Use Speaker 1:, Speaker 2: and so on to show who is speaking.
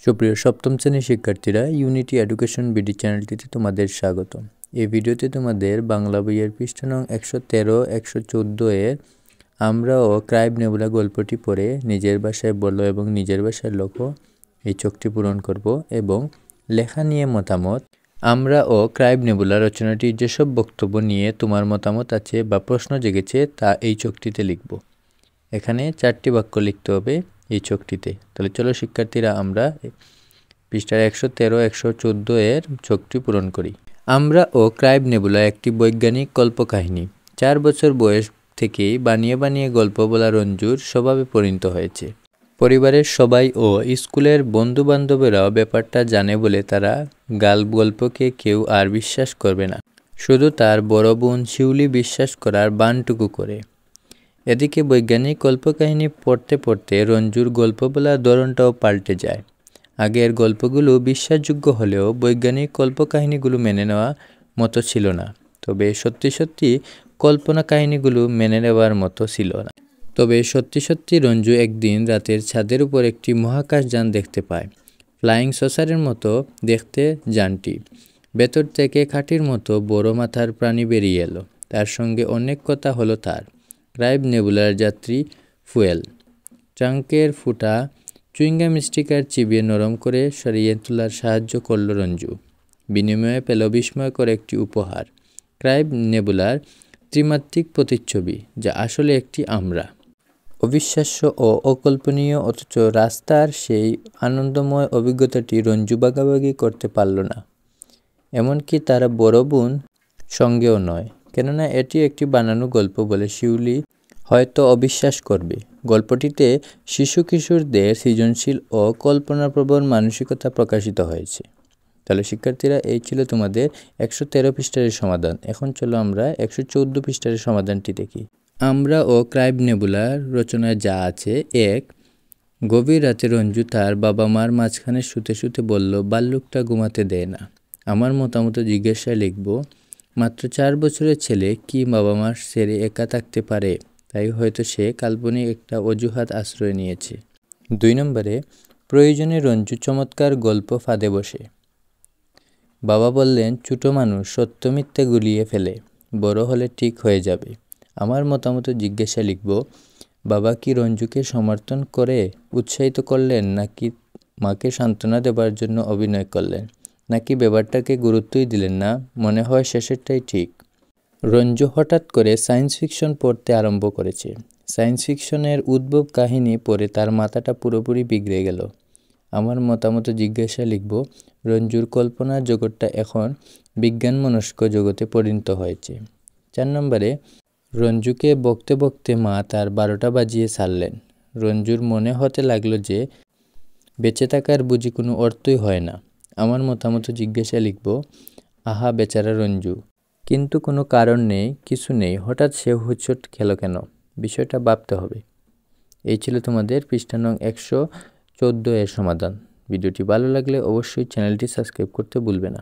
Speaker 1: সুপ্রিয় সপ্তম শ্রেণীর শিক্ষার্থীরা, ইউনিটি এডুকেশন বিডি চ্যানেলটিতে তোমাদের স্বাগত। এই ভিডিওতে তোমাদের বাংলা বইয়ের পৃষ্ঠা নং 113, 114 এর আমরা ও ক্রাইব নেবুলা গল্পটি পড়ে নিজের ভাষায় বলো এবং নিজের ভাষায় লেখো এই চকটি পূরণ করব এবং লেখা নিয়ে মতামত। আমরা ও ক্রাইব নেবুলা রচনাটির যেসব বক্তব্য নিয়ে তোমার মতামত আছে বা প্রশ্ন জেগেছে তা এই চকটিতে লিখব। এখানে 4টি বাক্য লিখতে হবে এই চকটিতে। তাহলে চলো শিক্ষার্থীরা, আমরা পৃষ্ঠার 113, 114 এর চকটি পূরণ করি। আমরা ও ক্রাইব নেবুলা একটি বৈজ্ঞানিক কল্পকাহিনী। 4 বছর বয়স থেকেই বানিয়ে বানিয়ে গল্প বলা রঞ্জুর স্বভাবে পরিণত হয়েছে। পরিবারের সবাই ও স্কুলের বন্ধুবান্ধবেরাও ব্যাপারটা জানে বলে তারা গল্পকে কেউ আর বিশ্বাস করবে না। শুধু তার বড় বোন শিউলি বিশ্বাস করার বানটুকু করে। এদিকে বৈজ্ঞানিক কল্পকাহিনী পড়তে পড়তে রঞ্জুর গল্প বলার ধরনটাও পাল্টে যায়। আগের গল্পগুলো বিশ্বাসযোগ্য হলেও বৈজ্ঞানিক কল্পকাহিনীগুলো মেনে নেওয়া মতো ছিল না। তবে সত্যি সত্যি কল্পনা কাহিনীগুলো মেনে নেওয়ার মতো ছিল না। তবে সত্যি সত্যি রঞ্জু একদিন রাতের ছাদের উপর একটি মহাকাশযান দেখতে পায়। ফ্লাইং সসারের মতো দেখতে যানটি। ভেতর থেকে খাঁটির মতো বড় মাথার প্রাণী বেরিয়ে এলো। তার সঙ্গে অনেক কথা হলো তার। ক্রাইব নেবুলার যাত্রী ফুয়েল ট্রাঙ্কের ফুটা চুইংগাম স্টিকার চিবিয়ে নরম করে সরিয়ে তোলার সাহায্য করল রঞ্জু। বিনিময়ে পেল বিস্ময়কর একটি উপহার, ক্রাইব নেবুলার ত্রিমাত্রিক প্রতিচ্ছবি, যা আসলে একটি আমরা। অবিশ্বাস্য ও অকল্পনীয়, অথচ রাস্তার সেই আনন্দময় অভিজ্ঞতাটি রঞ্জু ভাগাভাগি করতে পারল না। এমনকি তার বড় বোন সঙ্গেও নয়, কেননা এটি একটি বানানো গল্প বলে শিউলি হয়তো অবিশ্বাস করবে। গল্পটিতে শিশু কিশোরদের সৃজনশীল ও কল্পনাপ্রবণ মানসিকতা প্রকাশিত হয়েছে। তাহলে শিক্ষার্থীরা, এই ছিল তোমাদের 113 পৃষ্ঠার সমাধান। এখন চলো আমরা 114 পৃষ্ঠার সমাধানটি দেখি। আমরা ও ক্রাইব নেবুলার রচনায় যা আছে: 1. গভীর রাতে রঞ্জু তার বাবা মার মাঝখানে শুতে শুতে বলল, বাল্লুকটা ঘুমাতে দেয় না। আমার মতামত জিজ্ঞাসায় লিখব, মাত্র 4 বছরের ছেলে কি বাবা মার ছেড়ে একা থাকতে পারে? তাই হয়তো সে কাল্পনিক একটা অজুহাত আশ্রয় নিয়েছে। 2 নম্বরে, প্রয়োজনে রঞ্জু চমৎকার গল্প ফাঁদে বসে। বাবা বললেন, ছোট মানুষ সত্য মিথ্যে গুলিয়ে ফেলে, বড় হলে ঠিক হয়ে যাবে। আমার মতামত জিজ্ঞাসা লিখব, বাবা কি রঞ্জুকে সমর্থন করে উৎসাহিত করলেন, নাকি মাকে সান্ত্বনা দেবার জন্য অভিনয় করলেন, নাকি ব্যাপারটাকে গুরুত্বই দিলেন না? মনে হয় শেষেরটাই ঠিক। রঞ্জু হঠাৎ করে সায়েন্স ফিকশন পড়তে আরম্ভ করেছে। সায়েন্স ফিকশনের উদ্ভব কাহিনী পড়ে তার মাথাটা পুরোপুরি বিগড়ে গেল। আমার মতামত জিজ্ঞাসা লিখব, রঞ্জুর কল্পনার জগৎটা এখন বিজ্ঞানমনস্ক জগতে পরিণত হয়েছে। 4 নম্বরে, রঞ্জুকে বকতে বকতে মা তার 12টা বাজিয়ে ছাড়লেন। রঞ্জুর মনে হতে লাগলো যে বেঁচে থাকার বুঝি কোনো অর্থই হয় না। আমার মতামত জিজ্ঞাসা লিখব, আহা বেচারা রঞ্জু, কিন্তু কোনো কারণ নেই, কিছু নেই, হঠাৎ সে হুটছট খেলো কেন? বিষয়টা ভাবতে হবে। এই ছিল তোমাদের পৃষ্ঠা নং 114 এর সমাধান। ভিডিওটি ভালো লাগলে অবশ্যই চ্যানেলটি সাবস্ক্রাইব করতে ভুলবে না।